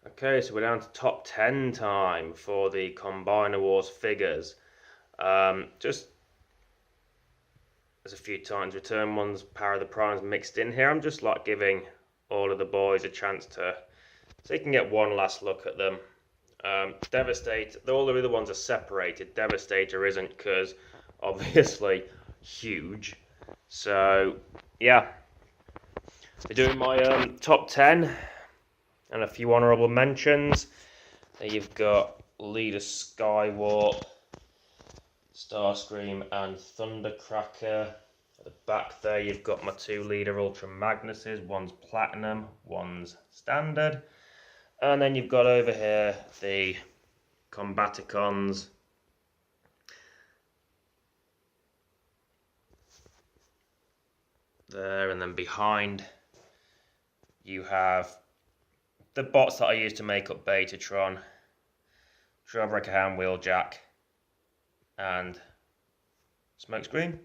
Okay, so we're down to top 10 time for the Combiner Wars figures. Just there's a few Titans Return ones, Power of the Primes mixed in here. I'm just like giving all of the boys a chance to so you can get one last look at them. Devastator, all the other ones are separated. Devastator isn't because obviously huge. So yeah, they're doing my top 10 and a few honourable mentions. There you've got Leader Skywarp, Starscream and Thundercracker. At the back there you've got my two Leader Ultra Magnuses, one's Platinum, one's Standard. And then you've got over here the Combaticons. There, and then behind you have the bots that I use to make up Betatron, Trailbreaker Hand, Wheeljack, and Smokescreen,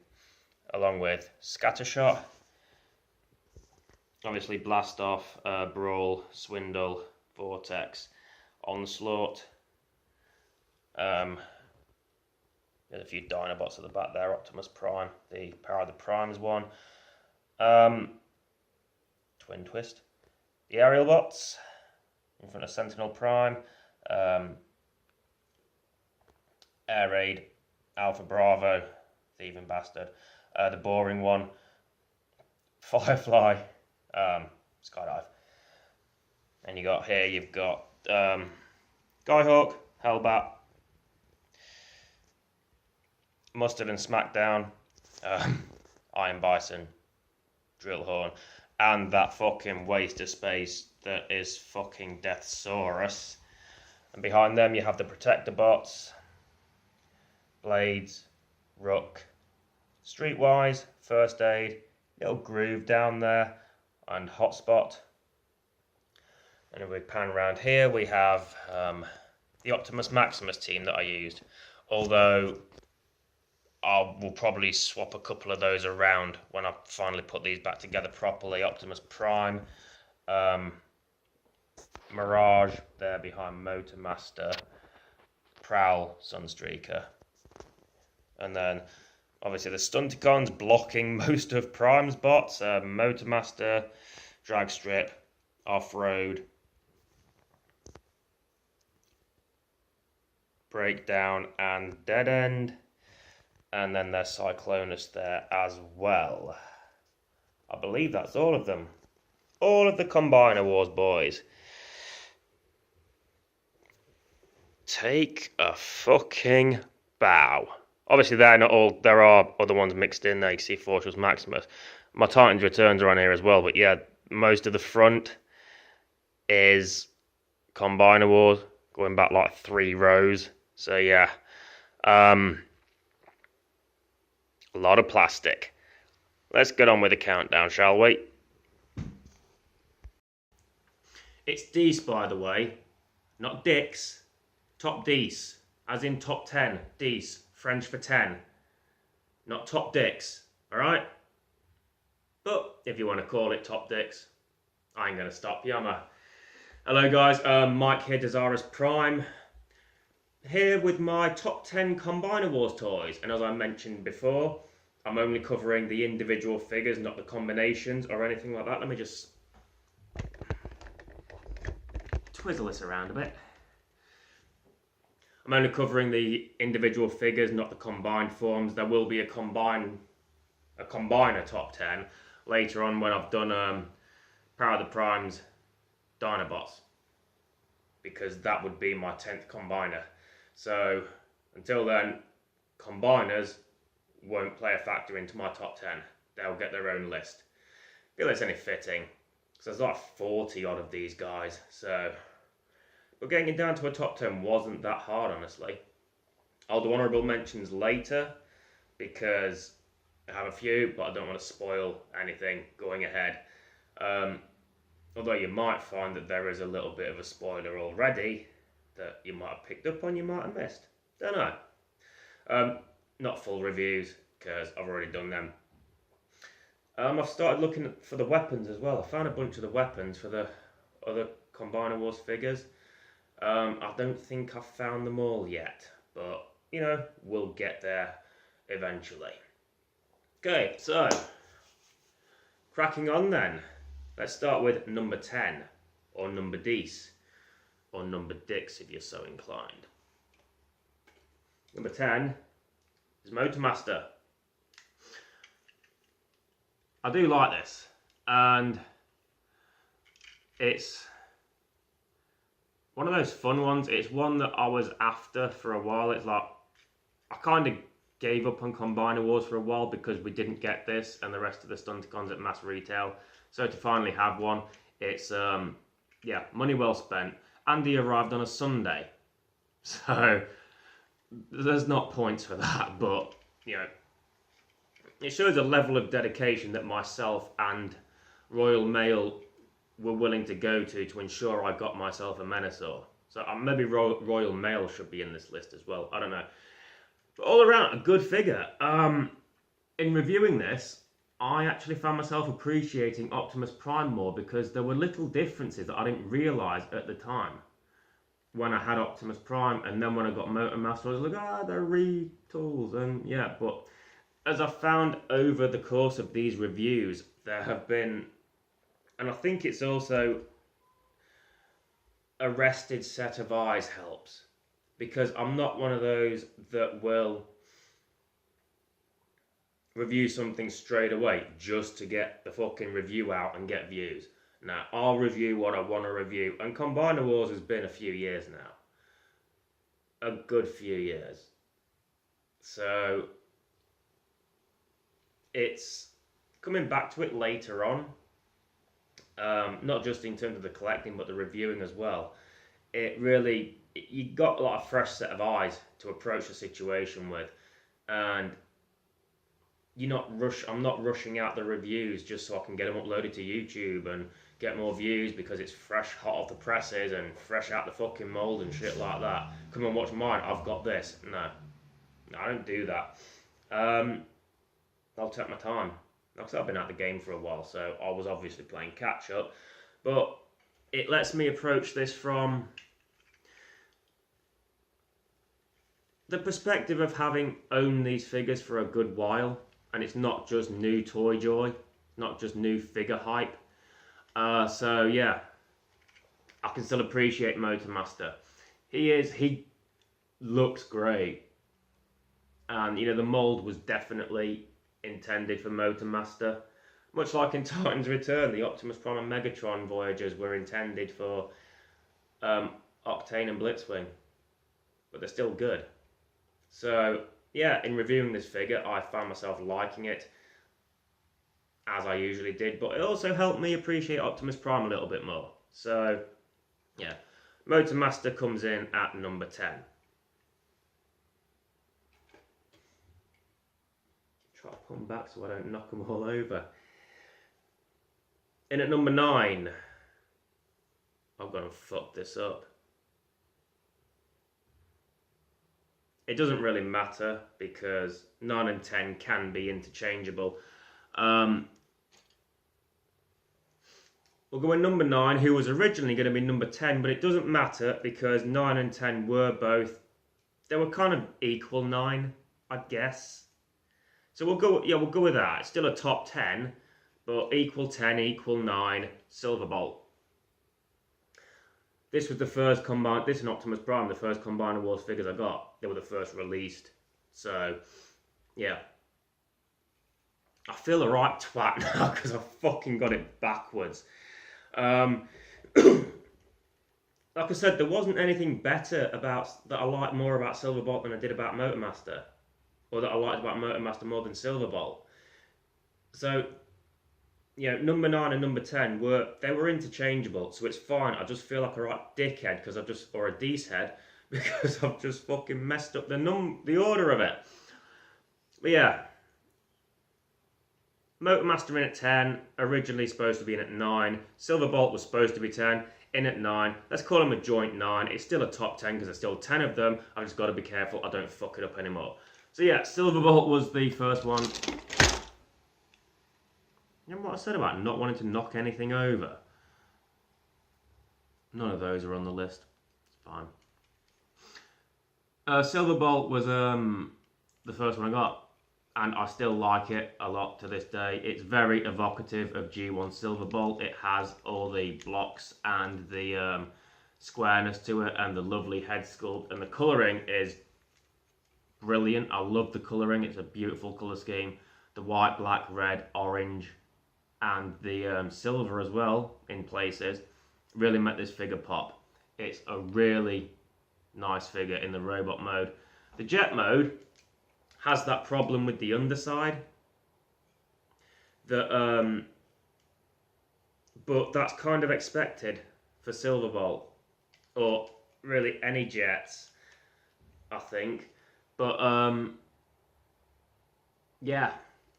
along with Scattershot, obviously Blast Off, Brawl, Swindle, Vortex, Onslaught. There's a few Dinobots at the back there, Optimus Prime, the Power of the Primes one, Twin Twist, the Aerial Bots in front of Sentinel Prime, Air Raid, Alpha Bravo, Thieving Bastard, the boring one, Firefly, Skydive. And you've got Skyhawk, Hellbat, Mustard and Smackdown, Iron Bison, Drillhorn, and that fucking waste of space that is fucking Dezaras. And behind them you have the Protector Bots, Blades, Rook, Streetwise, First Aid, Little Groove down there, and Hotspot. And if we pan around here, we have the Optimus Maximus team that I used. Although I will probably swap a couple of those around when I finally put these back together properly. Optimus Prime, Mirage there behind Motormaster, Prowl, Sunstreaker. And then obviously the Stunticons blocking most of Prime's bots, Motormaster, Dragstrip, Off-Road, Breakdown and Dead End. And then there's Cyclonus there as well. I believe that's all of them. All of the Combiner Wars boys. Take a fucking bow. Obviously they're not all, there are other ones mixed in there. You see Fortress Maximus. My Titans Returns are on here as well, but yeah, most of the front is Combiner Wars, going back like 3 rows. So yeah, a lot of plastic. Let's get on with the countdown, shall we? It's Dees, by the way, not Dix. Top Dees, as in top 10. Dees, French for 10. Not top Dix, alright? But if you want to call it top Dix, I ain't going to stop you, am I? Hello guys, Mike here, Dezaras Prime. Here with my top 10 Combiner Wars toys. And as I mentioned before, I'm only covering the individual figures, not the combinations or anything like that. Let me just twizzle this around a bit. I'm only covering the individual figures, not the combined forms. There will be a combiner top 10 later on when I've done Power of the Primes Dinobots, because that would be my 10th combiner. So until then, combiners won't play a factor into my top 10. They'll get their own list. I feel it's only fitting, because there's like 40 odd of these guys. So, but getting it down to a top 10 wasn't that hard, honestly. I'll do honourable mentions later, because I have a few, but I don't want to spoil anything going ahead. Although you might find that there is a little bit of a spoiler already that you might have picked up on, you might have missed. Don't know. Not full reviews, because I've already done them. I've started looking for the weapons as well. I found a bunch of the weapons for the other Combiner Wars figures. I don't think I've found them all yet, but you know, we'll get there eventually. Okay, so cracking on then. Let's start with number 10, or number Dece, or number Dix if you're so inclined. Number 10 is Motormaster. I do like this, and it's one of those fun ones. It's one that I was after for a while. It's like, I kind of gave up on Combiner Wars for a while because we didn't get this and the rest of the Stunticons at mass retail. So to finally have one, it's, yeah, money well spent. And he arrived on a Sunday. So there's not points for that, but, you know, it shows a level of dedication that myself and Royal Mail were willing to go to ensure I got myself a Menasor. So maybe Royal Mail should be in this list as well. I don't know. But all around, a good figure. In reviewing this, I actually found myself appreciating Optimus Prime more because there were little differences that I didn't realise at the time when I had Optimus Prime, and then when I got Motormaster, I was like, they're retools, and yeah, but as I found over the course of these reviews, there have been, and I think it's also a rested set of eyes helps, because I'm not one of those that will review something straight away just to get the fucking review out and get views. Now, I'll review what I want to review, and Combiner Wars has been a few years now. A good few years. So, it's coming back to it later on, not just in terms of the collecting, but the reviewing as well. It really, you got a lot of fresh set of eyes to approach the situation with, and I'm not rushing out the reviews just so I can get them uploaded to YouTube and get more views because it's fresh, hot off the presses and fresh out the fucking mold and shit like that. Come and watch mine, I've got this. No, I don't do that. I'll take my time. Because I've been out the game for a while, so I was obviously playing catch up. But it lets me approach this from the perspective of having owned these figures for a good while, and it's not just new toy joy, not just new figure hype. So yeah, I can still appreciate Motormaster. He looks great, and you know, the mold was definitely intended for Motormaster, much like in Titan's Return, the Optimus Prime and Megatron Voyagers were intended for Octane and Blitzwing, but they're still good. So yeah, in reviewing this figure, I found myself liking it, as I usually did, but it also helped me appreciate Optimus Prime a little bit more. So yeah, Motormaster comes in at number 10. Try to pull them back so I don't knock them all over. In at number 9, I'm going to fuck this up. It doesn't really matter because 9 and 10 can be interchangeable. We'll go with number 9, who was originally going to be number 10, but it doesn't matter because 9 and 10 were both, they were kind of equal 9, I'd guess. So we'll go with that. It's still a top 10, but equal 10, equal 9, Silverbolt. This was the first this and Optimus Prime, the first Combiner Wars figures I got. They were the first released. So, yeah. I feel a right twat now because I fucking got it backwards. Like I said, there wasn't anything better that I liked more about Silverbolt than I did about Motormaster. Or that I liked about Motormaster more than Silverbolt. So, you know, number 9 and number 10 were interchangeable, so it's fine. I just feel like a right dickhead or a Dece head because I've just fucking messed up the order of it. But yeah, Motormaster in at 10, originally supposed to be in at 9. Silverbolt was supposed to be 10, in at 9. Let's call him a joint 9. It's still a top 10 because there's still 10 of them. I've just got to be careful I don't fuck it up anymore. So yeah, Silverbolt was the first one. Remember what I said about not wanting to knock anything over? None of those are on the list. It's fine. Silverbolt was the first one I got, and I still like it a lot to this day. It's very evocative of G1 Silverbolt. It has all the blocks and the squareness to it, and the lovely head sculpt, and the colouring is brilliant. I love the colouring. It's a beautiful colour scheme. The white, black, red, orange, and the silver as well in places really make this figure pop. It's a really nice figure in the robot mode. The jet mode has that problem with the underside that but that's kind of expected for Silverbolt, or really any jets, I think. But yeah,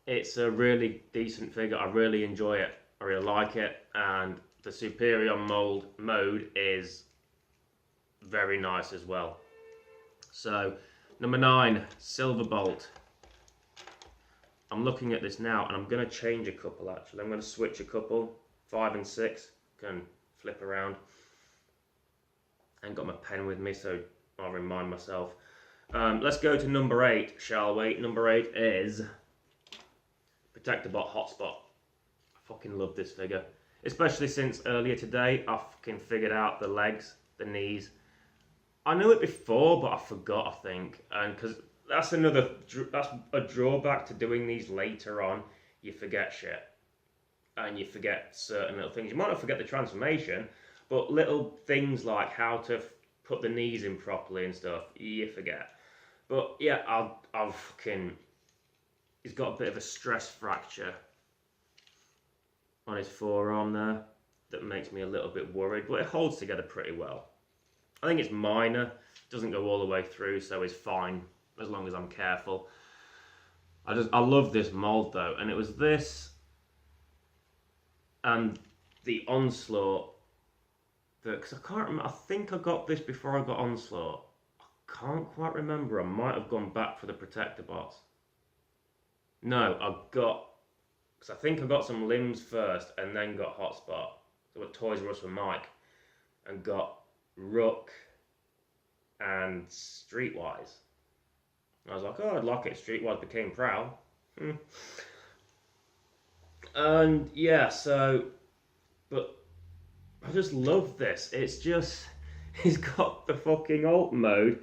it's a really decent figure. I really enjoy it. I really like it, and the Superior mold mode is very nice as well. So, number 9, Silverbolt. I'm looking at this now, and I'm going to change a couple actually. I'm going to switch a couple, 5 and 6. Can flip around. I ain't got my pen with me, so I'll remind myself. Let's go to number 8, shall we? Number 8 is Protectobot Hotspot. I fucking love this figure. Especially since earlier today, I fucking figured out the legs, the knees. I knew it before, but I forgot, I think. And because that's a drawback to doing these later on. You forget shit. And you forget certain little things. You might not forget the transformation, but little things like how to put the knees in properly and stuff, you forget. But yeah, I'll fucking... He's got a bit of a stress fracture on his forearm there that makes me a little bit worried, but it holds together pretty well. I think it's minor, doesn't go all the way through, so it's fine as long as I'm careful. I love this mold though, and it was this and the Onslaught that, because I can't remember, I think I got this before I got Onslaught. I can't quite remember. I might have gone back for the Protectobots. No, I got, because I think I got some limbs first and then got Hotspot. So I got Toys R Us for Mike and got Rook and Streetwise. I was like, oh, I'd like it. Streetwise became Prowl. And yeah, so, but I just love this. It's just, he's got the fucking alt mode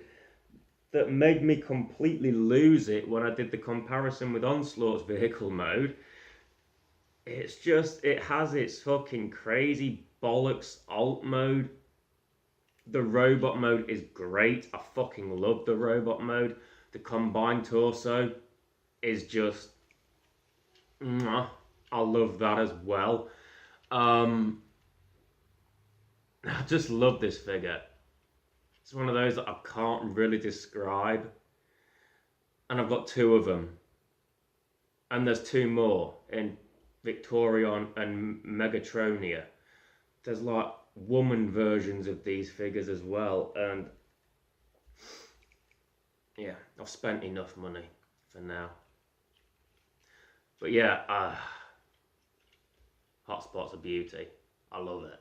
that made me completely lose it when I did the comparison with Onslaught's vehicle mode. It's just, it has its fucking crazy bollocks alt mode. The robot mode is great. I fucking love the robot mode. The combined torso is just... I love that as well. I just love this figure. It's one of those that I can't really describe. And I've got 2 of them. And there's 2 more in Victorion and Megatronia. There's like woman versions of these figures as well, and yeah, I've spent enough money for now. But yeah, Hotspot's a beauty. I love it.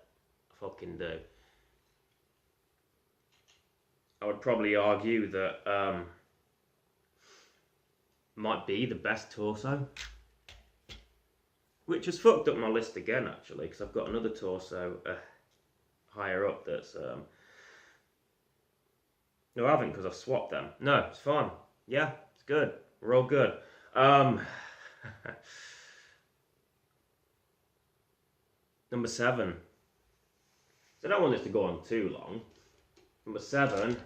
I fucking do. I would probably argue that might be the best torso, which has fucked up my list again actually, because I've got another torso higher up that's no, I haven't, because I've swapped them. No, it's fine. Yeah, it's good. We're all good. Number 7. So I don't want this to go on too long. Number 7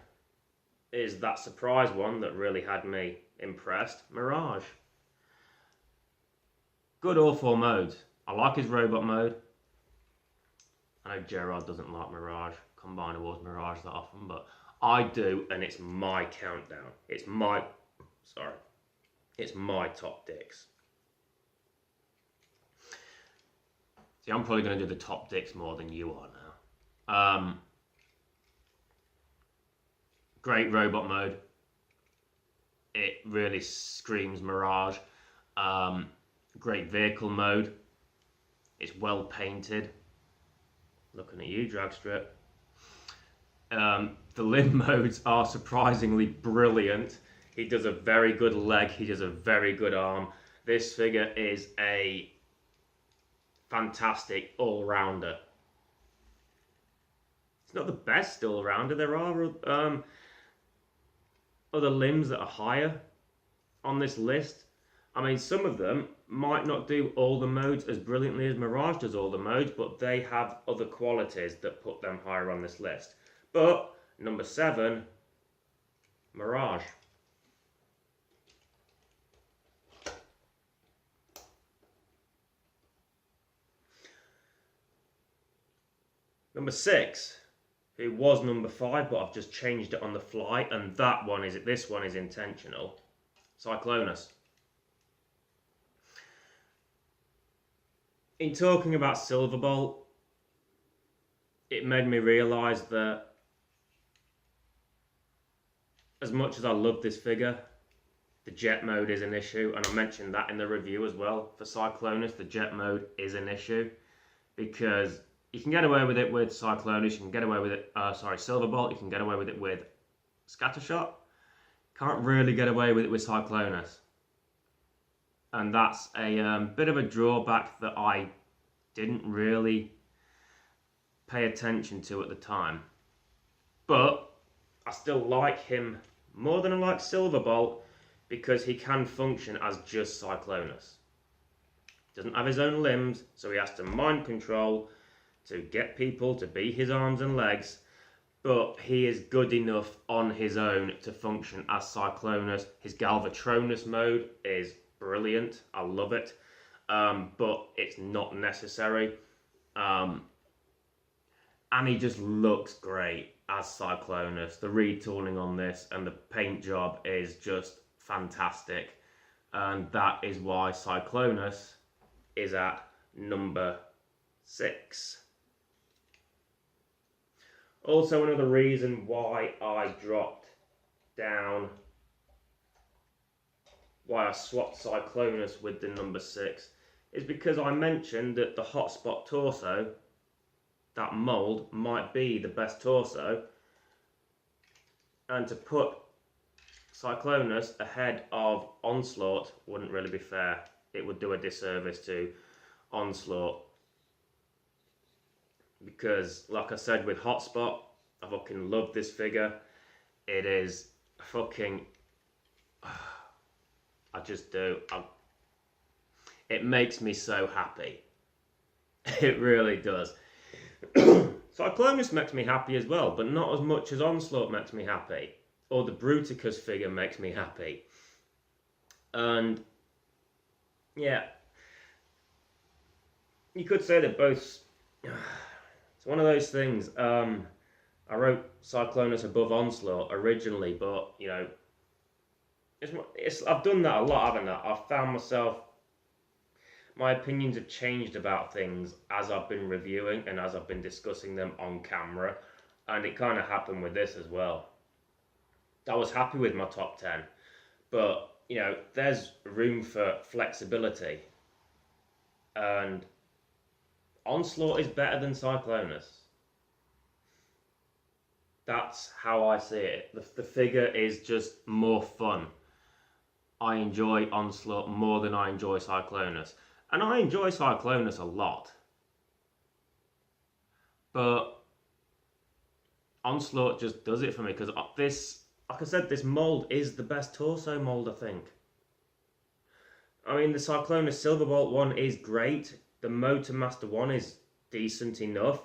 is that surprise one that really had me impressed. Mirage. Good all 4 modes. I like his robot mode. I know Gerard doesn't like Mirage, Combiner Wars Mirage that often, but I do, and it's my countdown. It's my top dicks. See, I'm probably going to do the top dicks more than you are now. Great robot mode. It really screams Mirage. Great vehicle mode. It's well painted. Looking at you, Dragstrip. The limb modes are surprisingly brilliant. He does a very good leg, he does a very good arm. This figure is a fantastic all-rounder. It's not the best all-rounder. There are other limbs that are higher on this list. I mean, some of them might not do all the modes as brilliantly as Mirage does all the modes, but they have other qualities that put them higher on this list. But number 7, Mirage. Number 6, who was number 5, but I've just changed it on the fly, and this one is intentional. Cyclonus. In talking about Silverbolt, it made me realise that as much as I love this figure, the jet mode is an issue, and I mentioned that in the review as well. For Cyclonus, the jet mode is an issue, because you can get away with it with Cyclonus, you can get away with it, Silverbolt, you can get away with it with Scattershot. Can't really get away with it with Cyclonus. And that's a bit of a drawback that I didn't really pay attention to at the time. But I still like him more than I like Silverbolt, because he can function as just Cyclonus. Doesn't have his own limbs, so he has to mind control to get people to be his arms and legs, but he is good enough on his own to function as Cyclonus. His Galvatronus mode is brilliant, I love it, but it's not necessary, and he just looks great as Cyclonus. The retooling on this and the paint job is just fantastic, and that is why Cyclonus is at number 6. Also, another reason why I swapped Cyclonus with the number 6 is because I mentioned that the Hotspot torso, that mould, might be the best torso, and to put Cyclonus ahead of Onslaught wouldn't really be fair. It would do a disservice to Onslaught. Because, like I said, with Hotspot, I fucking love this figure. It is fucking... I just do. It makes me so happy. It really does. Cyclonus makes me happy as well, but not as much as Onslaught makes me happy. Or the Bruticus figure makes me happy. And, yeah. You could say that both... It's one of those things. I wrote Cyclonus above Onslaught originally, but, you know, I've done that a lot, haven't I? I've found myself, my opinions have changed about things as I've been reviewing and as I've been discussing them on camera, and it kind of happened with this as well. I was happy with my top 10, but, you know, there's room for flexibility, and Onslaught is better than Cyclonus. That's how I see it. The figure is just more fun. I enjoy Onslaught more than I enjoy Cyclonus. And I enjoy Cyclonus a lot. But Onslaught just does it for me, because this, like I said, this mould is the best torso mould, I think. I mean, the Cyclonus Silverbolt one is great. The Motor Master one is decent enough.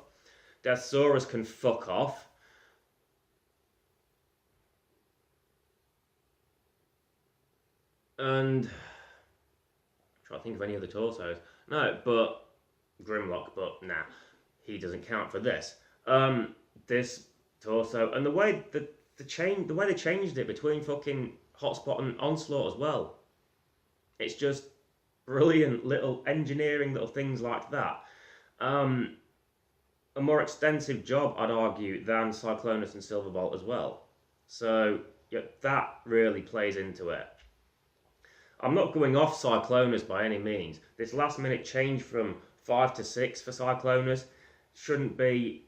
Dezaras can fuck off. And I'm trying to think of any other torsos. No, but Grimlock, but nah, he doesn't count for this. This torso and the way they changed it between fucking Hotspot and Onslaught as well. It's just brilliant little engineering, little things like that. A more extensive job, I'd argue, than Cyclonus and Silverbolt as well. So yeah, that really plays into it. I'm not going off Cyclonus by any means. This last minute change from 5 to 6 for Cyclonus shouldn't be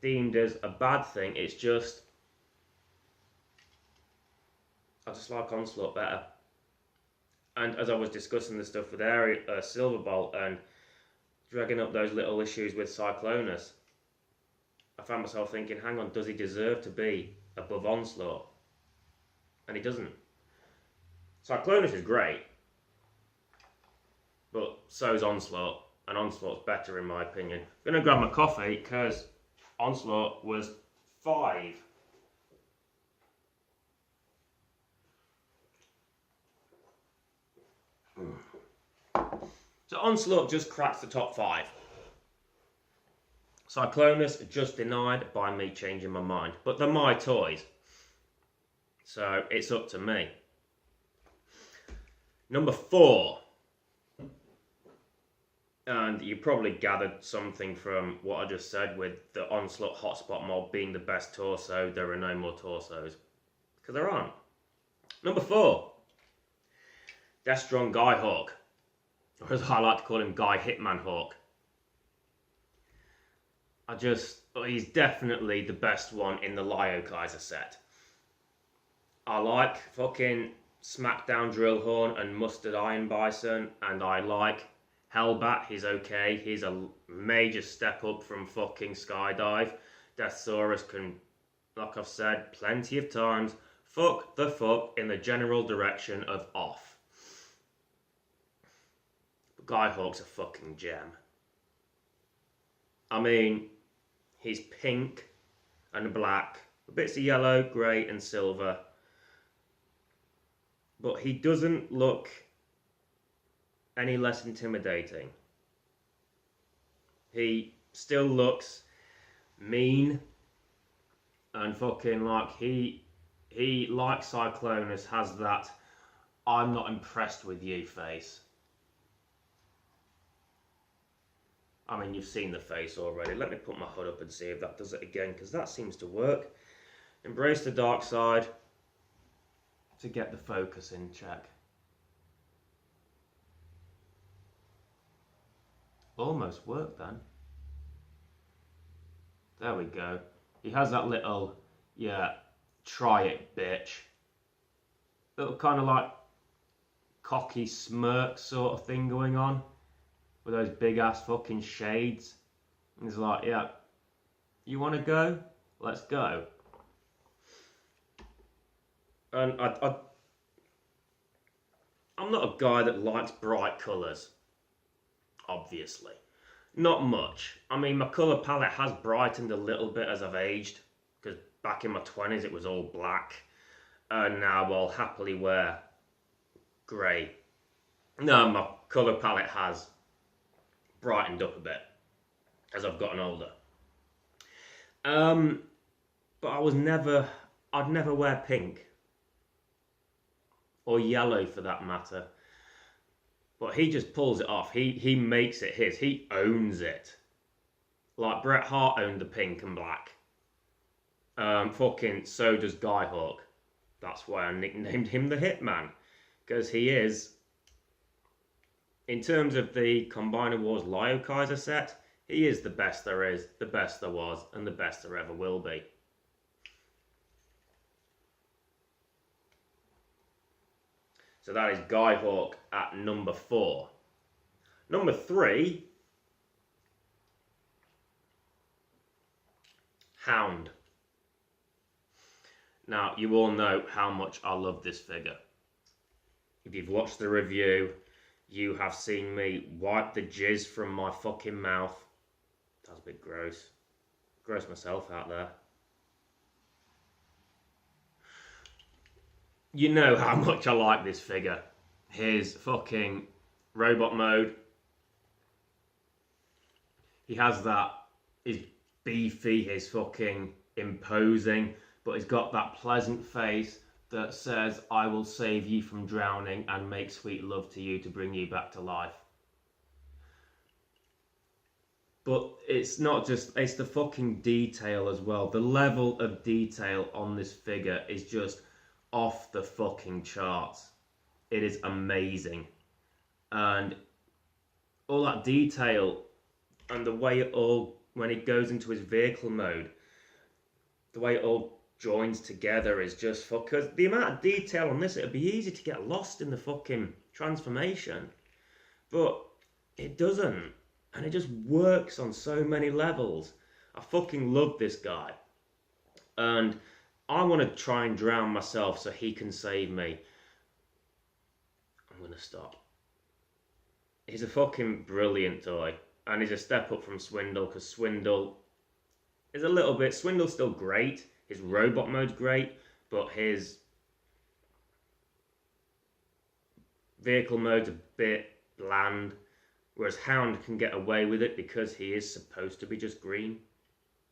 deemed as a bad thing. It's just, I just like Onslaught better. And as I was discussing the stuff with Silverbolt and dragging up those little issues with Cyclonus, I found myself thinking, hang on, does he deserve to be above Onslaught? And he doesn't. Cyclonus is great, but so's Onslaught, and Onslaught's better in my opinion. I'm going to grab my coffee because Onslaught was 5. So Onslaught just cracks the top 5. Cyclonus just denied by me changing my mind. But they're my toys, so it's up to me. Number 4. And you probably gathered something from what I just said with the Onslaught Hotspot mob being the best torso. There are no more torsos. Because there aren't. Number 4. Deathstrong Guy Hawk. Or as I like to call him, Guy Hitman Hawk. He's definitely the best one in the Lyo Kaiser set. I like fucking Smackdown Drillhorn and Mustard Iron Bison, and I like Hellbat. He's okay. He's a major step up from fucking Skydive. Dezaras can, like I've said plenty of times, fuck the fuck in the general direction of off. But Guy Hawk's a fucking gem. I mean, he's pink and black, bits of yellow, grey and silver. But he doesn't look any less intimidating. He still looks mean and fucking like he like Cyclonus has that I'm not impressed with you face. I mean, you've seen the face already. Let me put my hood up and see if that does it again, because that seems to work. Embrace the dark side to get the focus in check. Almost worked then. There we go. He has that little, yeah, try it, bitch. Little kind of like cocky smirk sort of thing going on. With those big ass fucking shades. And he's like, yeah, you want to go? Let's go. And I'm not a guy that likes bright colours. Obviously. Not much. I mean, my colour palette has brightened a little bit as I've aged. Because back in my 20s it was all black. And now I'll happily wear grey. No, my colour palette has brightened up a bit as I've gotten older. But I'd never wear pink. Or yellow for that matter. But he just pulls it off. He makes it his. He owns it. Like Bret Hart owned the pink and black. Fucking so does Guy Hawk. That's why I nicknamed him the Hitman. Because he is, in terms of the Combiner Wars Lyo Kaiser set, he is the best there is, the best there was, and the best there ever will be. So that is Guy Hawk at number 4. Number 3, Hound. Now, you all know how much I love this figure. If you've watched the review, you have seen me wipe the jizz from my fucking mouth. That was a bit gross. Gross myself out there. You know how much I like this figure. His fucking robot mode. He has that, he's beefy, he's fucking imposing, but he's got that pleasant face that says, I will save you from drowning and make sweet love to you to bring you back to life. But it's not just, it's the fucking detail as well. The level of detail on this figure is just off the fucking charts. It is amazing. And all that detail and the way it all when he goes into his vehicle mode, the way it all joins together is just because the amount of detail on this, it'd be easy to get lost in the fucking transformation, but it doesn't, and it just works on so many levels. I fucking love this guy, and I want to try and drown myself so he can save me. I'm gonna stop. He's a fucking brilliant toy, and he's a step up from Swindle, because Swindle is a little bit... Swindle's still great, his robot mode's great, but his vehicle mode's a bit bland, whereas Hound can get away with it because he is supposed to be just green,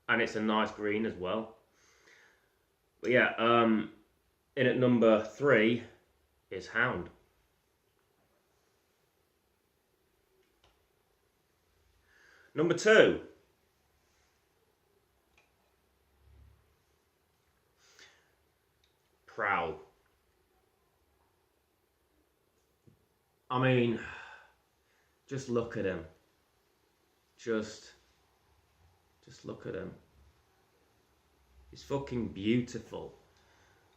and it's a nice green as well. But yeah, in at number 3 is Hound. Number 2. Prowl. I mean, just look at him. Just look at him. He's fucking beautiful.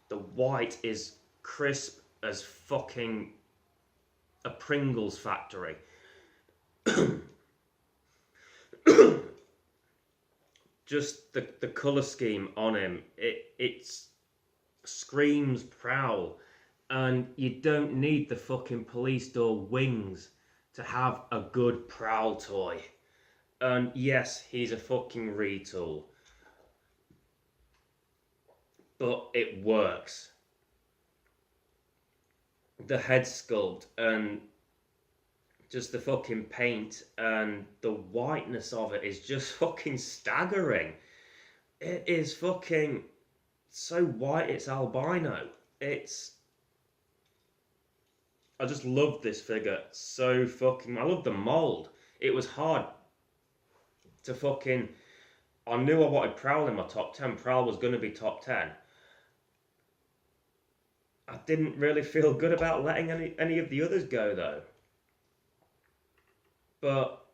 The white is crisp as fucking a Pringles factory. Just the colour scheme on him, it screams Prowl, and you don't need the fucking police door wings to have a good Prowl toy. And yes, he's a fucking retool, but it works. The head sculpt and just the fucking paint and the whiteness of it is just fucking staggering. It is fucking so white it's albino. I just love this figure so fucking... I love the mould. It was hard to fucking... I knew I wanted Prowl in my top 10. Prowl was going to be top 10. I didn't really feel good about letting any of the others go though. But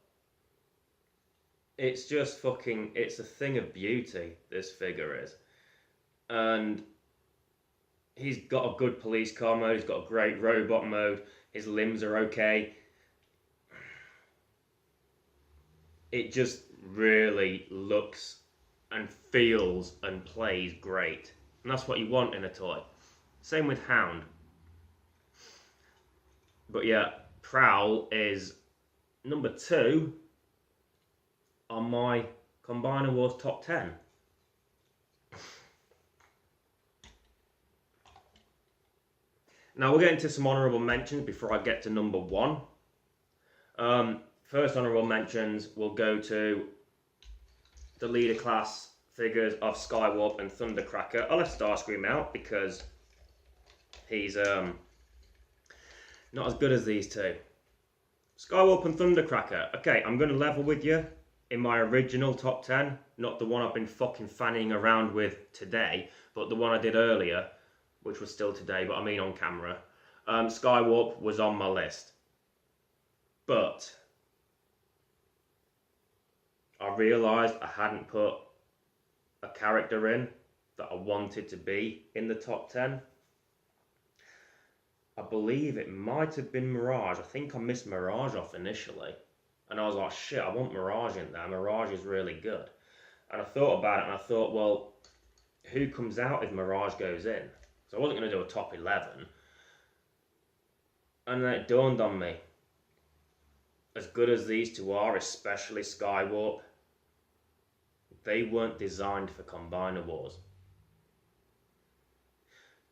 it's just fucking... It's a thing of beauty, this figure is. And he's got a good police car mode, he's got a great robot mode, his limbs are okay. It just really looks and feels and plays great. And that's what you want in a toy. Same with Hound. But yeah, Prowl is number 2 on my Combiner Wars top 10. Now we'll get into some honourable mentions before I get to number 1. First honourable mentions will go to the leader class figures of Skywarp and Thundercracker. I'll let Starscream out because he's not as good as these two. Skywarp and Thundercracker. Okay, I'm going to level with you in my original top 10. Not the one I've been fucking fanning around with today, but the one I did earlier, which was still today, but I mean on camera. Skywarp was on my list. But I realised I hadn't put a character in that I wanted to be in the top 10. I believe it might have been Mirage. I think I missed Mirage off initially. And I was like, shit, I want Mirage in there. Mirage is really good. And I thought about it and I thought, well, who comes out if Mirage goes in? So I wasn't going to do a top 11. And then it dawned on me. As good as these two are, especially Skywarp, they weren't designed for Combiner Wars.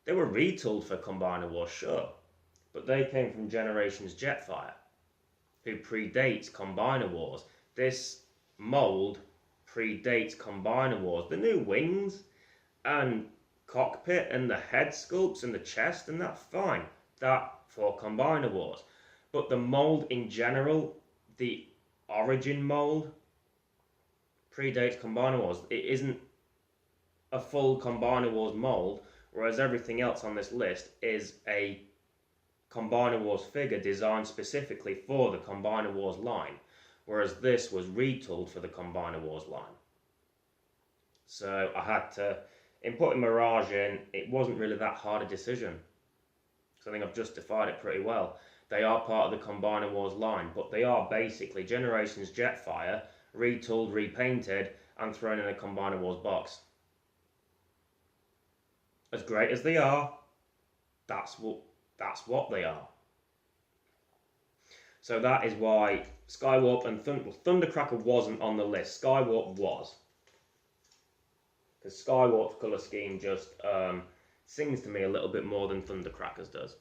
They were retooled for Combiner Wars, sure. But they came from Generations Jetfire, who predates Combiner Wars. This mould predates Combiner Wars. The new wings and cockpit and the head sculpts and the chest and that, fine. That for Combiner Wars. But the mould in general, the origin mould, predates Combiner Wars. It isn't a full Combiner Wars mould, whereas everything else on this list is a Combiner Wars figure designed specifically for the Combiner Wars line. whereas this was retooled for the Combiner Wars line. So I had to, in putting Mirage in, it wasn't really that hard a decision. So I think I've justified it pretty well. They are part of the Combiner Wars line, but they are basically Generations Jetfire, retooled, repainted, and thrown in a Combiner Wars box. As great as they are, that's what they are. So that is why Skywarp and Thundercracker wasn't on the list. Skywarp was. Because Skywarp's colour scheme just sings to me a little bit more than Thundercracker's does.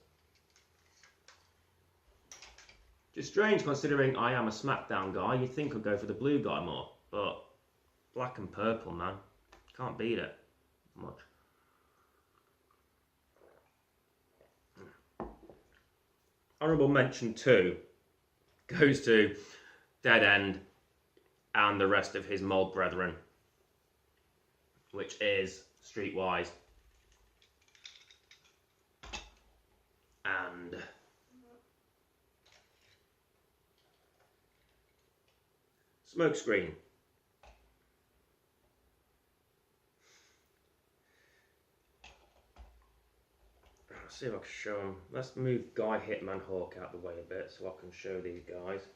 Just strange considering I am a SmackDown guy. You'd think I'd go for the blue guy more. But black and purple, man. Can't beat it much. Honourable mention 2 goes to Dead End and the rest of his mold brethren, which is Streetwise and Smokescreen. Let's see if I can show them. Let's move Guy Hitman Hawk out the way a bit so I can show these guys.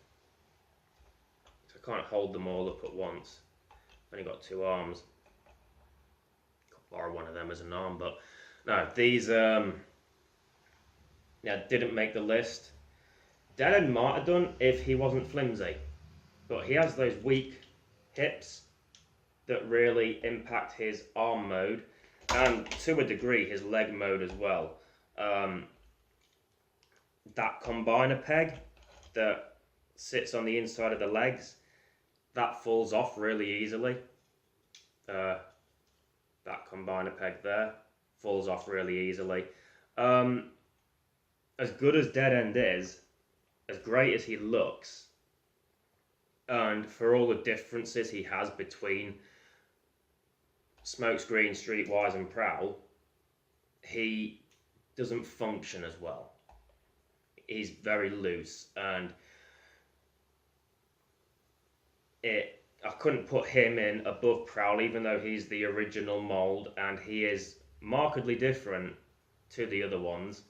So I can't hold them all up at once. I've only got 2 arms. Could borrow one of them as an arm, but no, these didn't make the list. Dead End might have done if he wasn't flimsy, but he has those weak hips that really impact his arm mode, and to a degree his leg mode as well. That combiner peg that sits on the inside of the legs, that falls off really easily. That combiner peg there falls off really easily. As good as Dead End is, as great as he looks, and for all the differences he has between Smokescreen, Streetwise and Prowl, he doesn't function as well. He's very loose, and I couldn't put him in above Prowl, even though he's the original mold and he is markedly different to the other ones.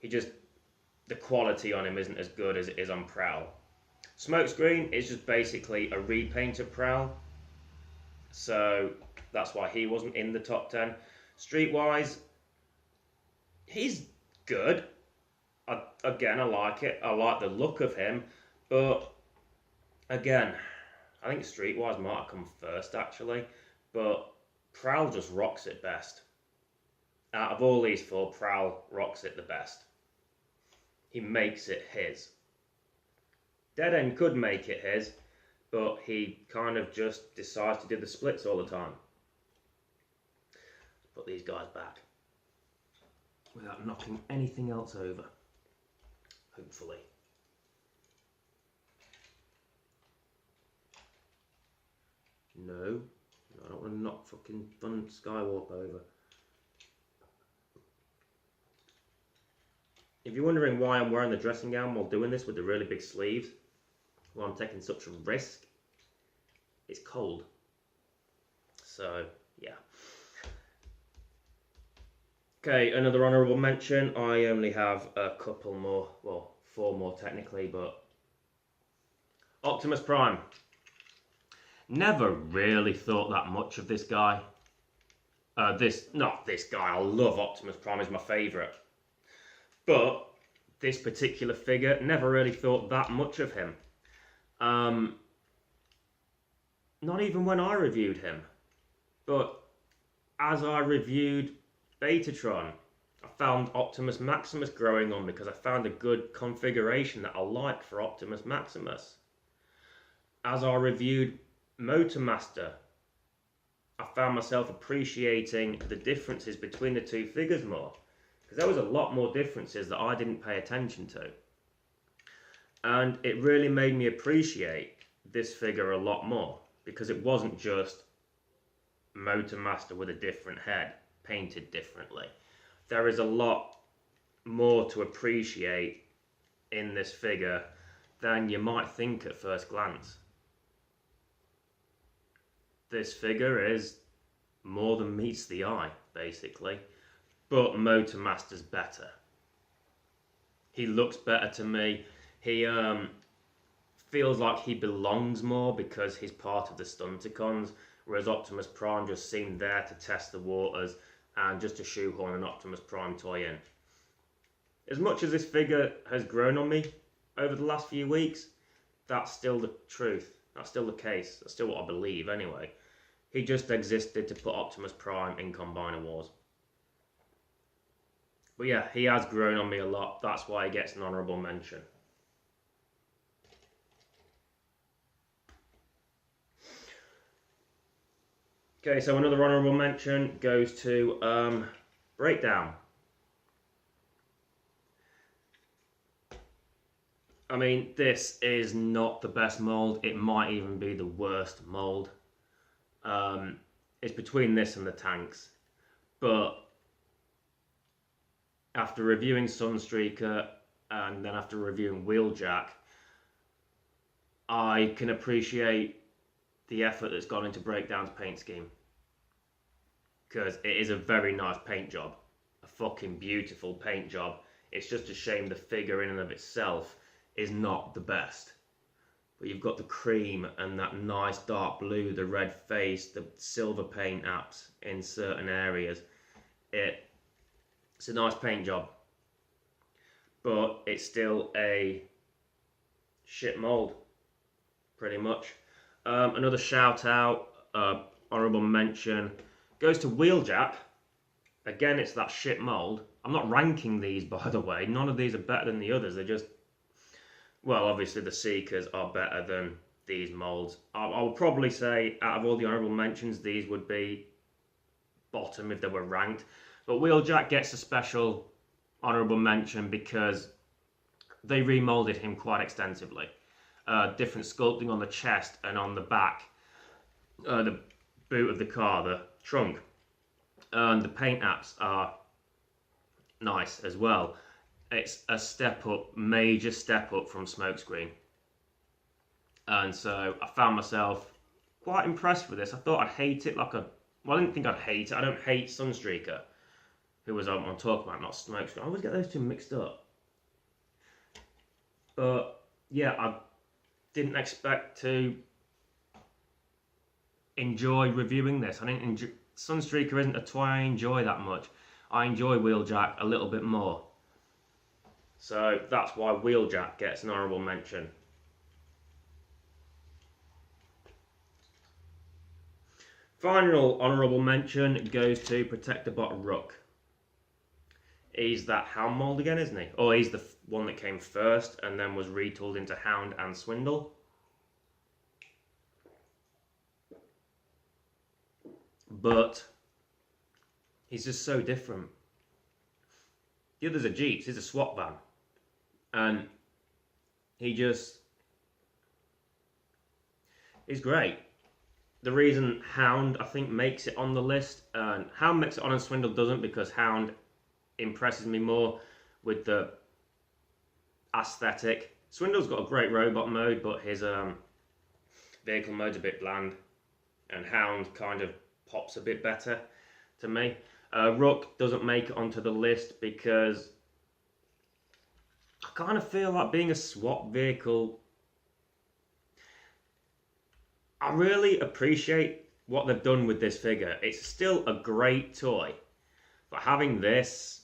The quality on him isn't as good as it is on Prowl. Smokescreen is just basically a repaint of Prowl, so that's why he wasn't in the top 10. Streetwise, he's good. Again, I like it. I like the look of him, but again, I think Streetwise might have come first actually, but Prowl just rocks it best. Out of all these 4, Prowl rocks it the best. He makes it his. Dead End could make it his, but he kind of just decides to do the splits all the time. Let's put these guys back without knocking anything else over, hopefully. No, I don't want to knock fucking Fun Skywarp over. If you're wondering why I'm wearing the dressing gown while doing this with the really big sleeves, why I'm taking such a risk, it's cold. So, yeah. Okay, another honourable mention. I only have a couple more, well, 4 more technically, but Optimus Prime. Never really thought that much of this guy. Not this guy, I love Optimus Prime, he's my favourite. But this particular figure, never really thought that much of him. Not even when I reviewed him. But as I reviewed Betatron, I found Optimus Maximus growing on me because I found a good configuration that I like for Optimus Maximus. As I reviewed Motormaster, I found myself appreciating the differences between the 2 figures more. Because there was a lot more differences that I didn't pay attention to. And it really made me appreciate this figure a lot more. Because it wasn't just Motormaster with a different head, painted differently. There is a lot more to appreciate in this figure than you might think at first glance. This figure is more than meets the eye, basically, but Motormaster's better. He looks better to me. He feels like he belongs more because he's part of the Stunticons, whereas Optimus Prime just seemed there to test the waters and just to shoehorn an Optimus Prime toy in. As much as this figure has grown on me over the last few weeks, that's still the truth. That's still the case. That's still what I believe anyway. He just existed to put Optimus Prime in Combiner Wars. But yeah, he has grown on me a lot. That's why he gets an honourable mention. Okay, so another honourable mention goes to Breakdown. I mean, this is not the best mould. It might even be the worst mould. It's between this and the tanks. But after reviewing Sunstreaker and then after reviewing Wheeljack, I can appreciate the effort that's gone into Breakdown's paint scheme. Because it is a very nice paint job. A fucking beautiful paint job. It's just a shame the figure in and of itself is not the best. But you've got the cream and that nice dark blue, the red face, the silver paint apps in certain areas. It's a nice paint job. But it's still a shit mould, pretty much. Another shout out, honourable mention, goes to Wheeljack. Again, it's that shit mould. I'm not ranking these, by the way. None of these are better than the others. They're just, well, obviously the Seekers are better than these moulds. I would probably say, out of all the honourable mentions, these would be bottom if they were ranked. But Wheeljack gets a special honourable mention because they remoulded him quite extensively. Different sculpting on the chest and on the back, the boot of the car, the trunk. And the paint apps are nice as well. It's a step up, major step up from Smokescreen. And so I found myself quite impressed with this. I thought I'd hate it like a... Well, I didn't think I'd hate it. I don't hate Sunstreaker, who was on talk about, not Smokescreen. I always get those two mixed up. But yeah, I didn't expect to enjoy reviewing this. I didn't enjoy... Sunstreaker isn't a toy I enjoy that much. I enjoy Wheeljack a little bit more. So that's why Wheeljack gets an honourable mention. Final honourable mention goes to Protectobot Rook. He's that Hound mould again, isn't he? Or he's the one that came first and then was retooled into Hound and Swindle. But he's just so different. The others are Jeeps, he's a swap van. And he's great. The reason Hound, I think, makes it on the list, and Hound makes it on and Swindle doesn't, because Hound impresses me more with the aesthetic. Swindle's got a great robot mode, but his vehicle mode's a bit bland. And Hound kind of pops a bit better to me. Rook doesn't make it onto the list because I kind of feel like being a swap vehicle, I really appreciate what they've done with this figure. It's still a great toy, but having this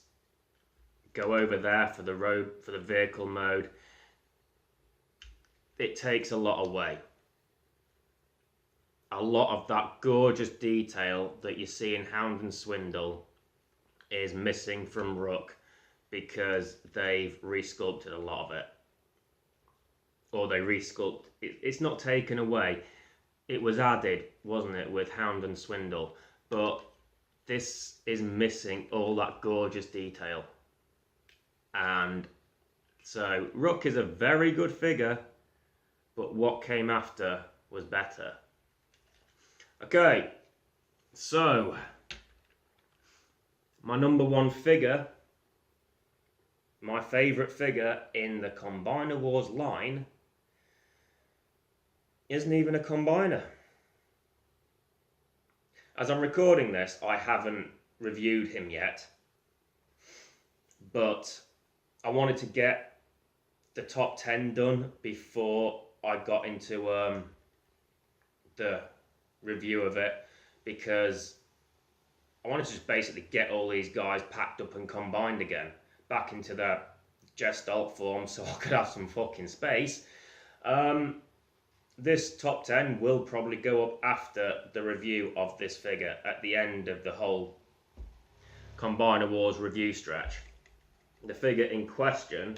go over there for the vehicle mode, it takes a lot away. A lot of that gorgeous detail that you see in Hound and Swindle is missing from Rook because they've resculpted a lot of it. Or they resculpt. It's not taken away. It was added, wasn't it, with Hound and Swindle. But this is missing all that gorgeous detail. And so Rook is a very good figure, but what came after was better. Okay, so my number one figure, my favourite figure in the Combiner Wars line isn't even a combiner. As I'm recording this, I haven't reviewed him yet, but I wanted to get the top 10 done before I got into the review of it, because I wanted to just basically get all these guys packed up and combined again, back into their Gestalt form, so I could have some fucking space. This top 10 will probably go up after the review of this figure at the end of the whole Combiner Wars review stretch. The figure in question,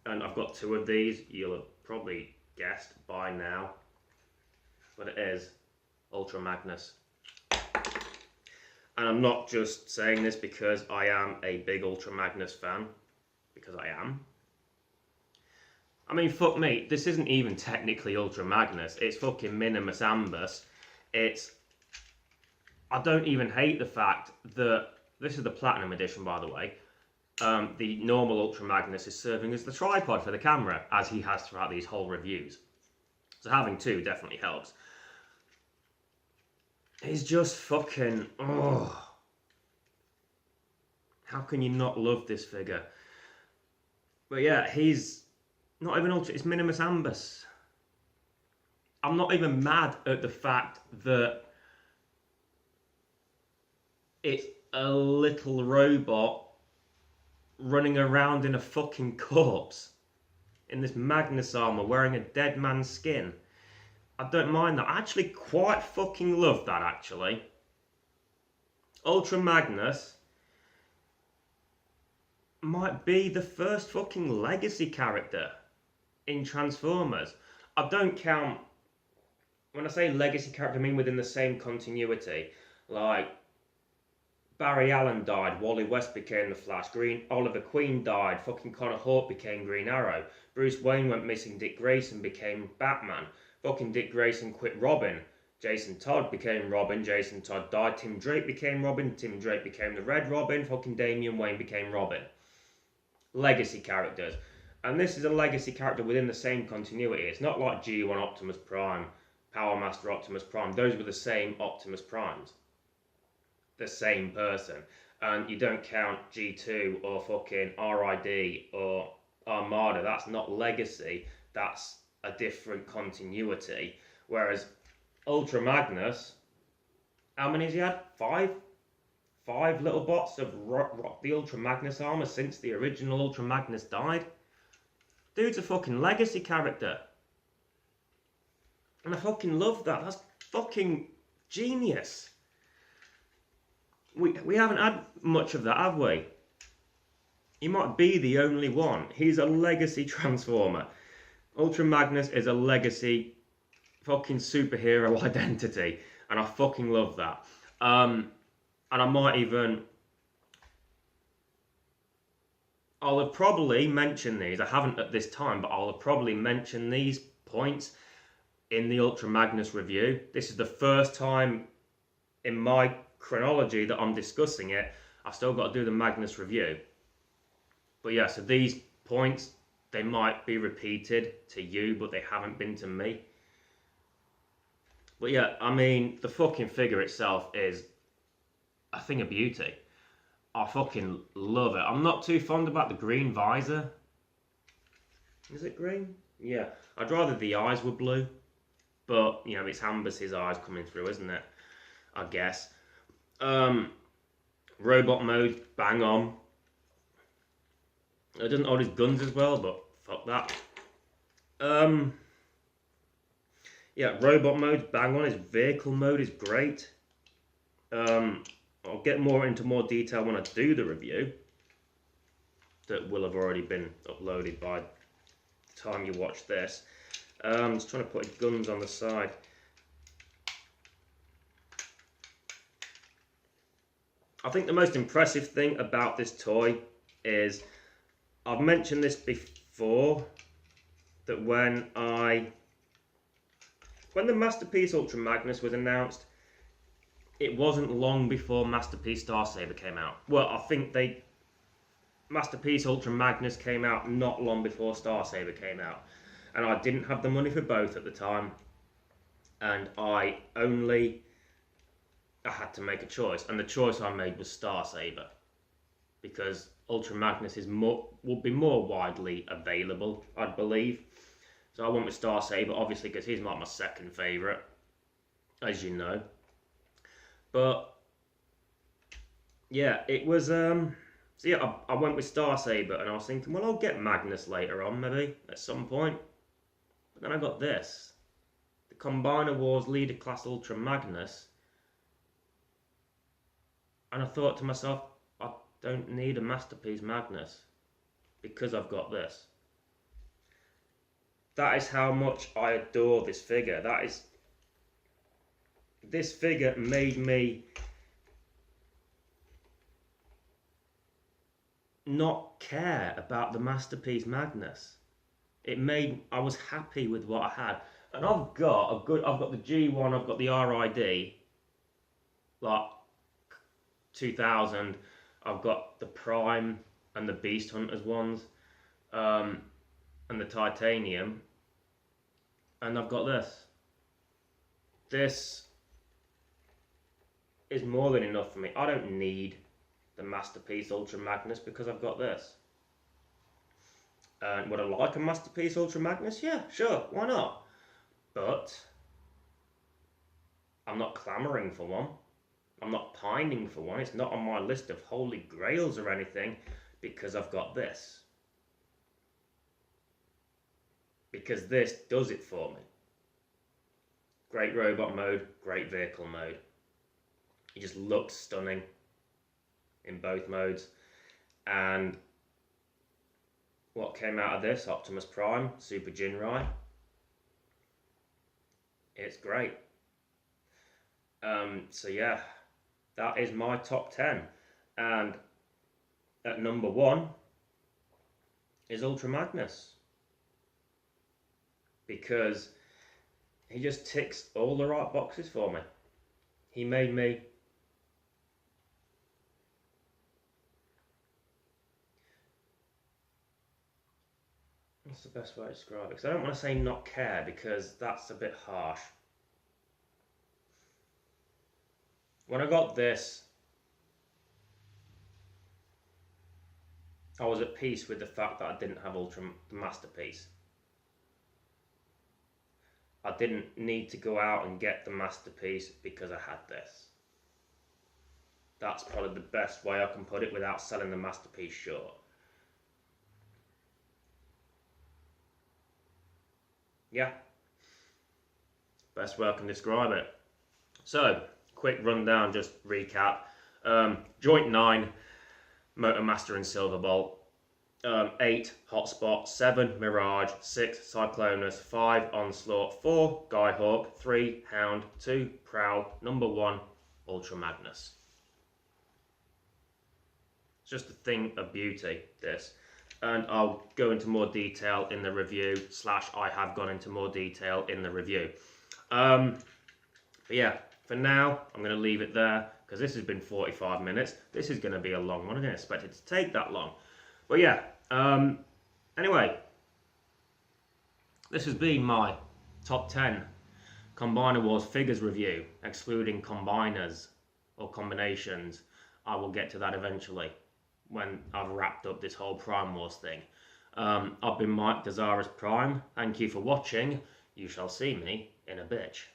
and I've got two of these, you'll have probably guessed by now, but it is Ultra Magnus. And I'm not just saying this because I am a big Ultra Magnus fan, because I am. I mean, fuck me, this isn't even technically Ultra Magnus, it's fucking Minimus Ambus. I don't even hate the fact that, this is the Platinum Edition by the way, the normal Ultra Magnus is serving as the tripod for the camera, as he has throughout these whole reviews. So having two definitely helps. He's just fucking, oh. How can you not love this figure? But yeah, he's not even Ultra, it's Minimus Ambus. I'm not even mad at the fact that it's a little robot running around in a fucking corpse in this Magnus armor wearing a dead man's skin. I don't mind that. I actually quite fucking love that, actually. Ultra Magnus might be the first fucking legacy character in Transformers. I don't count, when I say legacy character, I mean within the same continuity. Like, Barry Allen died, Wally West became the Flash, Oliver Queen died, fucking Connor Hawke became Green Arrow, Bruce Wayne went missing, Dick Grayson became Batman, fucking Dick Grayson quit Robin, Jason Todd became Robin, Jason Todd died, Tim Drake became Robin, Tim Drake became the Red Robin, fucking Damian Wayne became Robin. Legacy characters. And this is a legacy character within the same continuity. It's not like G1 Optimus Prime, Power Master Optimus Prime. Those were the same Optimus Primes. The same person. And you don't count G2 or fucking RID or Armada. That's not legacy. That's a different continuity. Whereas Ultra Magnus, how many has he had? Five little bots of rock the Ultra Magnus armor since the original Ultra Magnus died. Dude's a fucking legacy character. And I fucking love that. That's fucking genius. We haven't had much of that, have we? He might be the only one. He's a legacy Transformer. Ultra Magnus is a legacy fucking superhero identity. And I fucking love that. And I might even... I'll have probably mentioned these. I haven't at this time, but I'll have probably mentioned these points in the Ultra Magnus review. This is the first time in my chronology that I'm discussing it. I've still got to do the Magnus review. But yeah, so these points, they might be repeated to you, but they haven't been to me. But yeah, I mean, the fucking figure itself is a thing of beauty. I fucking love it. I'm not too fond about the green visor. Is it green? Yeah. I'd rather the eyes were blue. But, you know, it's Ambus's eyes coming through, isn't it? I guess. Robot mode, bang on. It doesn't hold his guns as well, but fuck that. Yeah, robot mode, bang on. His vehicle mode is great. I'll get into more detail when I do the review. That will have already been uploaded by the time you watch this. I'm just trying to put his guns on the side. I think the most impressive thing about this toy is, I've mentioned this before, that when the Masterpiece Ultra Magnus was announced, it wasn't long before Masterpiece Starsaber came out. Well, I think Masterpiece Ultra Magnus came out not long before Starsaber came out. and I didn't have the money for both at the time, and I had to make a choice, and the choice I made was Star Saber, because Ultra Magnus will be more widely available, I believe. So I went with Star Saber, obviously, because he's like my second favourite, as you know. But yeah, it was so yeah, I went with Star Saber, and I was thinking, well, I'll get Magnus later on, maybe at some point. But then I got this, the Combiner Wars Leader Class Ultra Magnus, and I thought to myself, I don't need a Masterpiece Magnus because I've got this. That is how much I adore this figure. This figure made me not care about the Masterpiece Magnus. I was happy with what I had. And I've got the G1, I've got the RID, like 2000, I've got the Prime and the Beast Hunters ones, and the Titanium, and I've got this. This is more than enough for me. I don't need the Masterpiece Ultra Magnus because I've got this. And would I like a Masterpiece Ultra Magnus? Yeah, sure, why not? But I'm not clamouring for one. I'm not pining for one. It's not on my list of holy grails or anything, because I've got this. Because this does it for me. Great robot mode, great vehicle mode. He just looks stunning in both modes. And what came out of this, Optimus Prime, Super Jinrai, it's great. So yeah, that is my top 10. And at number 1 is Ultra Magnus, because he just ticks all the right boxes for me. He made me what's the best way to describe it? Because I don't want to say not care, because that's a bit harsh. When I got this, I was at peace with the fact that I didn't have Ultra Masterpiece. I didn't need to go out and get the Masterpiece because I had this. That's probably the best way I can put it without selling the Masterpiece short. Yeah, best way I can describe it. So, quick rundown, just recap. Joint 9, Motormaster and Silverbolt. 8, Hotspot. 7, Mirage. 6, Cyclonus. 5, Onslaught. 4, Skyhawk. 3, Hound. 2, Prowl. Number 1, Ultra Magnus. It's just a thing of beauty, this. And I'll go into more detail in the review, / I have gone into more detail in the review. But yeah, for now, I'm going to leave it there, because this has been 45 minutes. This is going to be a long one. I didn't expect it to take that long. But yeah, anyway, this has been my top 10 Combiner Wars figures review, excluding combiners or combinations. I will get to that eventually, when I've wrapped up this whole Prime Wars thing. I've been Mike Dezaras Prime. Thank you for watching. You shall see me in a bitch.